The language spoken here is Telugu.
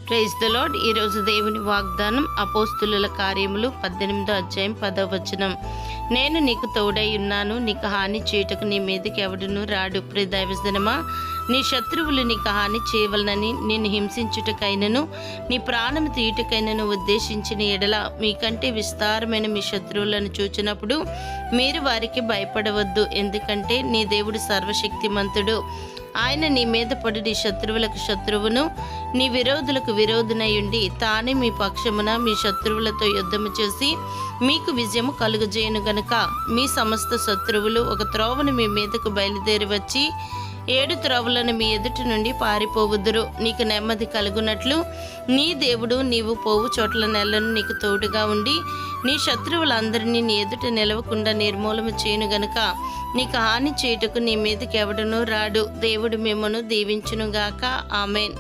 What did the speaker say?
Praise the lord. ఈరోజు దేవుని వాగ్దానం అపోస్తులుల కార్యములు 18వ అధ్యాయం 10వ వచనం. నేను నీకు తోడై ఉన్నాను, నీకు హాని చేయుటకు నీ మీదకి ఎవడును రాడు. ప్రియ దైవజనమా, నీ శత్రువులు నీకు హాని చేయవలనని నిన్ను హింసించుటకైనను నీ ప్రాణము తీయుటకైనను ఉద్దేశించిన ఎడల మీకంటే విస్తారమైన మీ శత్రువులను చూచినప్పుడు మీరు వారికి భయపడవద్దు. ఎందుకంటే నీ దేవుడు సర్వశక్తిమంతుడు. ఆయన నీ మీద పడి నీ శత్రువులకు శత్రువును, నీ విరోధులకు విరోధునయుండి తానే మీ పక్షమున మీ శత్రువులతో యుద్ధము చేసి మీకు విజయము కలుగజేయను గనుక మీ సమస్త శత్రువులు ఒక త్రోవను మీ మీదకు బయలుదేరి వచ్చి 7 త్రోవలను మీ ఎదుటి నుండి పారిపోవుదురు. నీకు నెమ్మది కలుగునట్లు నీ దేవుడు నీవు పోవు చోట్ల నెలను నీకు తోడుగా ఉండి నీ శత్రువులందరినీ నీ ఎదుట నిలవకుండా నిర్మూలన చేయను గనుక నీకు హాని చేయుటకు నీ మీదకి ఎవడనూ రాడు. దేవుడు మిమ్మను దీవించునుగాక. ఆమెన్.